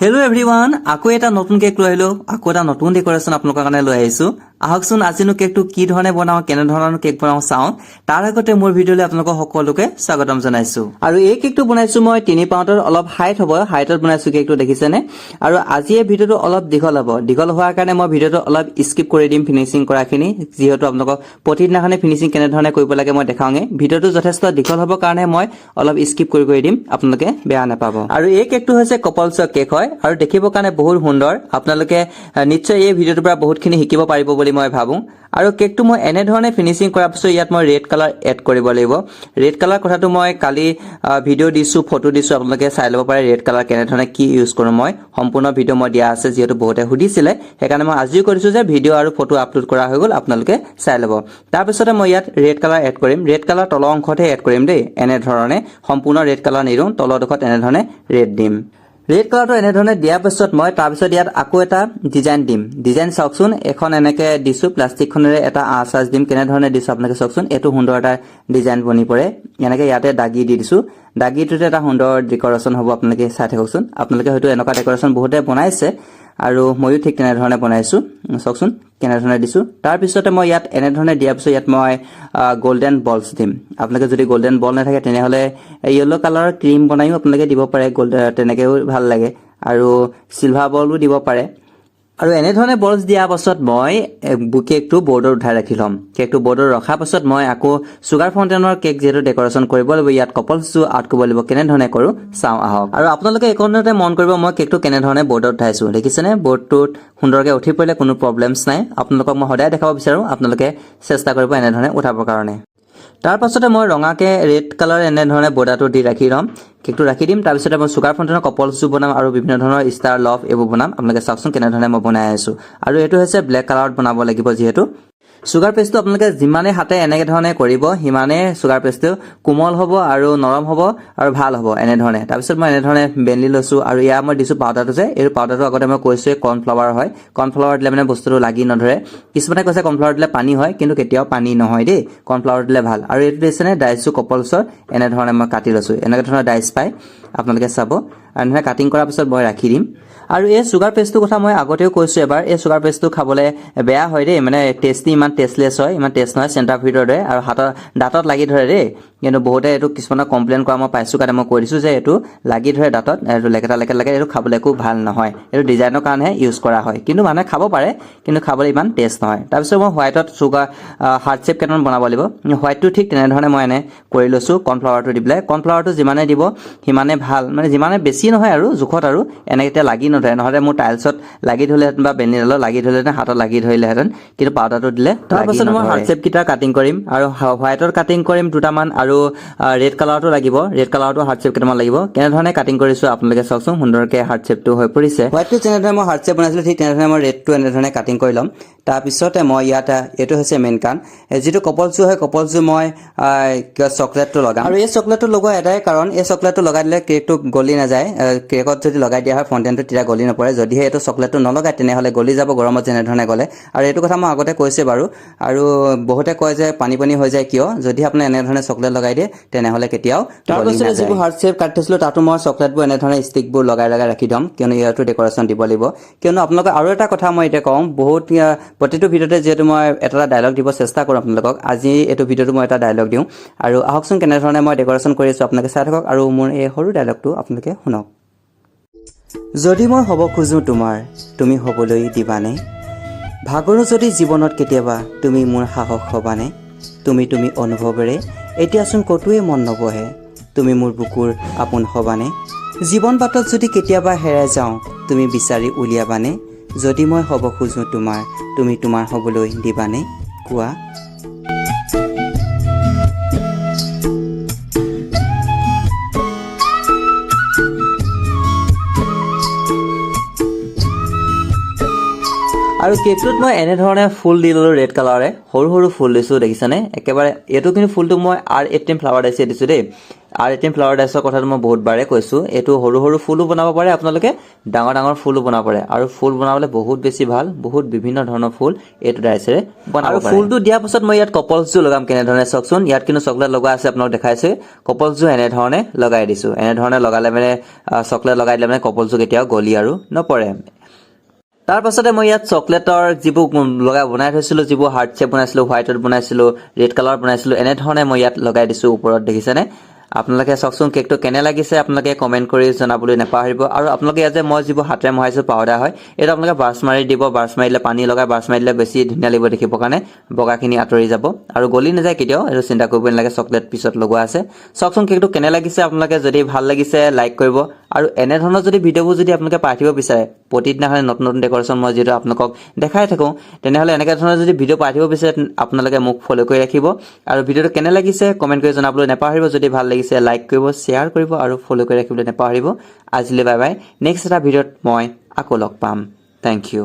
Hello' everyone, আকৌ এটা নতুন কেক লৈ আহিলো। আকৌ এটা নতুন ডেকৰেশ্যন আপোনালোকৰ কাৰণে লৈ আহিছো। আহকচোন আজিনো কেকটো কি ধৰণে বনাওঁ, কেনেধৰণৰ কেক বনাওঁ চাওঁ। তাৰ আগতে মোৰ ভিডিঅ'লৈ আপোনালোকক সকলোকে স্বাগতম জনাইছো। আৰু এই কেকটো বনাইছো মই 3 পাউণ্ডৰ অলপ হাইট হ'ব, হাইটত বনাইছো কেকটো, দেখিছেনে? আৰু আজি এই ভিডিঅ'টো অলপ দীঘল হ'ব। দীঘল হোৱাৰ কাৰণে মই ভিডিঅ'টো অলপ স্কিপ কৰি দিম ফিনিচিং কৰাখিনি, যিহেতু আপোনালোকক প্ৰতিদিনাখনে ফিনিচিং কেনেধৰণে কৰিব লাগে মই দেখাওঁগে। ভিডিঅ'টো যথেষ্ট দীঘল হ'বৰ কাৰণে মই অলপ স্কিপ কৰি দিম, আপোনালোকে বেয়া নাপাব। আৰু এই কেকটো হৈছে কপলছৰ কেক হয় আৰু দেখিবৰ কাৰণে বহুত সুন্দৰ। আপোনালোকে নিশ্চয় এই ভিডিঅ'টোৰ পৰা বহুতখিনি শিকিব পাৰিব বুলি মই ভাবো। আৰু কেকটো মই এনেধৰণে ফিনিচিং কৰাৰ পিছত ইয়াত মই ৰেড কালাৰ এড কৰিব লাগিব। ৰেড কালাৰ কথাটো মই কালি ভিডিঅ' দিছো, ফটো দিছো, আপোনালোকে চাই ল'ব পাৰে ৰেড কালাৰ কেনেধৰণে কি ইউজ কৰোঁ মই। সম্পূৰ্ণ ভিডিঅ' মই দিয়া আছে, যিহেতু বহুতে সুধিছিলে, সেইকাৰণে মই আজিও কৰিছো যে ভিডিঅ' আৰু ফটো আপলোড কৰা হৈ গ'ল, আপোনালোকে চাই ল'ব। তাৰপিছতে মই ইয়াত ৰেড কালাৰ এড কৰিম। ৰেড কালাৰ তলৰ অংশতহে এড কৰিম দেই, এনেধৰণে সম্পূৰ্ণ ৰেড কালাৰ নিদিওঁ, তলৰ ডোখৰত এনেধৰণে ৰেড দিম। ৰেড কালাৰটো এনেধৰণে দিয়াৰ পিছত মই তাৰপিছত ইয়াত আকৌ এটা ডিজাইন দিম। ডিজাইন চাওকচোন, এখন এনেকে দিছো, প্লাষ্টিকখনেৰে এটা আঁচ দিম, কেনেধৰণে দিছো আপোনালোকে চাওকচোন। এইটো সুন্দৰ এটা ডিজাইন বনি পৰে। এনেকে ইয়াতে দাগি দি দিছো, দাগিটোতে এটা সুন্দৰ ডেকৰেশ্যন হ'ব, আপোনালোকে চাই থাককচোন। আপোনালোকে হয়তো এনেকুৱা ডেকৰেশ্যন বহুতে বনাইছে আৰু ময়ো ঠিক তেনেধৰণে বনাইছো, চাওকচোন কেনেধৰণে দিছো। তাৰপিছতে মই ইয়াত এনেধৰণে দিয়াৰ পিছত ইয়াত মই গল্ডেন বলছ দিম। আপোনালোকে যদি গল্ডেন বল নাথাকে তেনেহ'লে য়েল্ল' কালাৰৰ ক্ৰীম বনাইও আপোনালোকে দিব পাৰে, তেনেকেও ভাল লাগে। আৰু চিলভাৰ বলো দিব পাৰে। আৰু এনেধৰণে বলছ দিয়াৰ পাছত মই কেকটো বৰ্ডত উঠাই ৰাখি ল'ম। কেকটো বৰ্ডত ৰখাৰ পাছত মই আকৌ চুগাৰ ফাউণ্টেনৰ কেক যিহেতু ডেকৰেশ্যন কৰিব লাগিব, ইয়াত কপলছটো আৰ্ট কৰিব লাগিব। কেনেধৰণে কৰোঁ চাওঁ আহক। আৰু আপোনালোকে এইকণতে মন কৰিব মই কেকটো কেনেধৰণে বৰ্ডত উঠাইছো, দেখিছেনে? বৰ্ডটোত সুন্দৰকৈ উঠি পৰিলে কোনো প্ৰব্লেমছ নাই। আপোনালোকক মই সদায় দেখাব বিচাৰোঁ, আপোনালোকে চেষ্টা কৰিব এনেধৰণে উঠাবৰ কাৰণে। তাৰ পাছতে মই ৰঙাকে ৰেড কালাৰ এনেধৰণে বৰ্ডাৰটো দি ৰাখি ল'ম, কেকটো ৰাখি দিম। তাৰপিছতে মই চুগাৰ ফাউণ্টেনৰ কপলছটো বনাম আৰু বিভিন্ন ধৰণৰ ষ্টাৰ লভ এইবোৰ বনাম। আপোনালোকে চাওকচোন কেনেধৰণে মই বনাই আছো। আৰু এইটো হৈছে ব্লেক কালাৰত বনাব লাগিব, যিহেতু চুগাৰ পেষ্টটো আপোনালোকে যিমানে হাতে এনেকে ধৰণে কৰিব, সিমানে চুগাৰ পেষ্টটো কোমল হ'ব আৰু নৰম হ'ব আৰু ভাল হ'ব এনেধৰণে। তাৰপিছত মই এনেধৰণে বেলি লৈছো আৰু ইয়াৰ মই দিছো পাউডাৰটো, যে এই পাউডাৰটো আগতে মই কৈছোৱে কৰ্ণফ্লাৱাৰ হয়। কৰ্ণফ্লাৱাৰ দিলে মানে বস্তুটো লাগি নধৰে। কিছুমানে কৈছে কৰ্ণফ্লাৱাৰ দিলে পানী হয়, কিন্তু কেতিয়াও পানী নহয় দেই, কৰ্ণফ্লাৱাৰ দিলে ভাল। আৰু এইটো দিছেনে ডাইচটো কপলছৰ, এনেধৰণে মই কাটি লৈছো। এনেকুৱা ধৰণৰ ডাইচ পায়, আপোনালোকে চাব। আৰু এনেধৰণে কাটিং কৰাৰ পিছত মই ৰাখি দিম। আৰু এই চুগাৰ পেষ্টটোৰ কথা মই আগতেও কৈছো এবাৰ, এই চুগাৰ পেষ্টটো খাবলৈ বেয়া হয় দেই, মানে টেষ্টি ইমান টেষ্টলেছ হয়, ইমান টেষ্ট নহয় চেণ্টাৰ ফিডৰ দৰে, আৰু দাঁতত লাগি ধৰে দেই। কিন্তু বহুতে এইটো কিছুমানে কমপ্লেইন কৰা মই পাইছো, কাৰণে মই কৈ দিছো যে এইটো লাগি ধৰে দাঁতত, এইটো লেকেটা লাগে, এইটো খাবলৈ একো ভাল নহয়। এইটো ডিজাইনৰ কাৰণেহে ইউজ কৰা হয়, কিন্তু মানুহে খাব পাৰে, কিন্তু খাবলৈ ইমান টেষ্ট নহয়। তাৰপিছত মই হোৱাইটত চুগাৰ হাৰ্ট শ্বেপ কেইটামান বনাব লাগিব। হোৱাইটটো ঠিক তেনেধৰণে মই এনে কৰি লৈছো, কৰ্ণফ্লাৱাৰটো দি পেলাই। কৰ্ণফ্লাৱাৰটো যিমানে দিব সিমানে ভাল, মানে যিমানে বেছি নহয় আৰু জোখত, আৰু এনেকে লাগি নধৰে। নহ'লে মোৰ টাইলছত লাগি ধৰিলেহেঁতেন বা বেনীডালত লাগি ধৰিলেহেঁতেন, হাতত লাগি ধৰিলেহেঁতেন, কিন্তু পাউডাৰটো দিলে। তাৰপাছত মই হাৰ্ট শ্বেপ কেইটা কাটিং কৰিম, আৰু হোৱাইটৰ কাটিং কৰিম দুটামান, আৰু ৰেড কালাৰটো লাগিব। ৰেড কালাৰটো হাৰ্ট শ্বেপ কেইটামান লাগিব। কেনেধৰণে কাটিং কৰিছো আপোনালোকে চাওকচোন, সুন্দৰকে হাৰ্ট শ্বেপটো হৈ পৰিছে। হোৱাইটটো যেনেধৰণে মই হাৰ্ট শ্বেপ বনাইছিলো, ঠিক তেনেধৰণে মই ৰেডটো এনেধৰণে কাটিং কৰি ল'ম। তাৰপিছতে মই ইয়াত এইটো হৈছে মেইন কাৰণ, যিটো কপলছু হয়, কপলছু মই চকলেটটো লগাম। আৰু এই চকলেটটো লগোৱা এটাই কাৰণ, এই চকলেটটো লগাই দিলে কেকটো গলি নাযায়। কেকত যদি লগাই দিয়া হয় ফণ্টেনটো, তেতিয়া গলি নপৰে। যদিহে এইটো চকলেটটো নলগায় তেনেহ'লে গলি যাব, গৰমত যেনেধৰণে গ'লে। আৰু এইটো কথা মই আগতে কৈছে বাৰু। আৰু বহুতে কয় যে পানী হৈ যায় কিয়, যদি আপুনি এনেধৰণে চকলেট লগাই দিয়ে তেনেহ'লে কেতিয়াও গলি নাযায়। যিবোৰ হাৰ্ট শ্বেপ কাটি থৈছিলো তাতো মই চকলেটবোৰ এনেধৰণে ষ্টিকবোৰ লগাই ৰাখি দিম, কিয়নো ইয়াতো ডেকৰেশ্যন দিব লাগিব। কিয়নো আপোনালোকক আৰু এটা কথা মই এতিয়া কওঁ, প্ৰতিটো ভিডিঅ'তে যিহেতু মই এটা ডায়লগ দিব চেষ্টা কৰোঁ আপোনালোকক, আজি এইটো ভিডিঅ'টো মই এটা ডায়লগ দিওঁ। আৰু আহকচোন কেনেধৰণে মই ডেকৰেশ্যন কৰি আছো আপোনালোকে চাই থাকক, আৰু মোৰ এই সৰু ডায়লগটো আপোনালোকে শুনক। যদি মই হ'ব খোজো তোমাৰ, তুমি হ'বলৈ দিবানে? ভাগৰো যদি জীৱনত কেতিয়াবা, তুমি মোৰ সাহস হ'বানে? তুমি অনুভৱেৰে এতিয়াচোন ক'তোৱে মন নবহে, তুমি মোৰ বুকুৰ আপোন হ'বানে? জীৱন বাটত যদি কেতিয়াবা হেৰাই যাওঁ, তুমি বিচাৰি উলিয়াবানে? যদি মই হ'ব খোজো তোমাৰ, তুমি তোমাৰ হ'বলৈ দিবানে? কোৱা। আৰু কেকটোত মই এনেধৰণে ফুল দি ল'লোঁ ৰেড কালাৰে, সৰু সৰু ফুল দিছোঁ দেখিছেনে একেবাৰে। এইটো কিন্তু ফুলটো মই R18 ফ্লাৱাৰ ডাইচে দিছোঁ দেই। R18 ফ্লাৱাৰ ডাইচৰ কথাটো মই বহুতবাৰে কৈছোঁ। এইটো সৰু সৰু ফুলো বনাব পাৰে আপোনালোকে, ডাঙৰ ডাঙৰ ফুলো বনাব পাৰে। আৰু ফুল বনাবলৈ বহুত বেছি ভাল, বহুত বিভিন্ন ধৰণৰ ফুল এইটো ডাইচেৰে বনাব পাৰে। আৰু ফুলটো দিয়াৰ পাছত মই ইয়াত কপলছযোৰ লগাম কেনেধৰণে চাওকচোন। ইয়াত কিন্তু চকলেট লগোৱা আছে, আপোনাক দেখাইছে। কপলছযোৰ এনেধৰণে লগাই দিছোঁ। এনেধৰণে লগালে মানে চকলেট লগাই দিলে মানে কপলছযোৰ কেতিয়াও গলি আৰু নপৰে। তাৰ পাছতে মই ইয়াত চকলেটৰ যিবোৰ বনাই থৈছিলোঁ, যিবোৰ হাৰ্ট শ্বেপ বনাইছিলোঁ, হোৱাইটত বনাইছিলোঁ, ৰেড কালাৰ বনাইছিলোঁ, এনেধৰণে মই ইয়াত লগাই দিছোঁ ওপৰত দেখিছেনে। আপোনালোকে চাওকচোন কেকটো কেনে লাগিছে, আপোনালোকে কমেণ্ট কৰি জনাবলৈ নাপাহৰিব। আৰু আপোনালোকে ইয়াত যে মই যিবোৰ হাতেৰে মহাইছোঁ পাউডাৰ হয়, এইটো আপোনালোকে ব্ৰাছ মাৰি দিব। ব্ৰাছ মাৰিলে পানী লগাই ব্ৰাছ মাৰি দিলে বেছি ধুনীয়া লাগিব দেখিবৰ কাৰণে, বগাখিনি আঁতৰি যাব আৰু গলি নাযায় কেতিয়াও, এইটো চিন্তা কৰিব নালাগে। চকলেট পিছত লগোৱা আছে। চাওকচোন কেকটো কেনে লাগিছে আপোনালোকে। যদি ভাল লাগিছে লাইক কৰিব। আৰু এনেধৰণৰ যদি ভিডিঅ'বোৰ যদি আপোনালোকে পাই থাকিব বিচাৰে, প্ৰতিদিনাখনে নতুন নতুন ডেক'ৰেশ্যন মই যিহেতু আপোনালোকক দেখাই থাকোঁ, তেনেহ'লে এনেকুৱা ধৰণৰ যদি ভিডিঅ' পাই থাকিব বিচাৰে আপোনালোকে মোক ফ'ল' কৰি ৰাখিব। আৰু ভিডিঅ'টো কেনে লাগিছে কমেণ্ট কৰি জনাবলৈ নাপাহৰিব। যদি ভাল লাগিছে লাইক কৰিব, শ্বেয়াৰ কৰিব আৰু ফ'ল' কৰি ৰাখিবলৈ নাপাহৰিব। আজিলৈ বাই বাই। নেক্সট এটা ভিডিঅ'ত মই আকৌ লগ পাম। Thank U.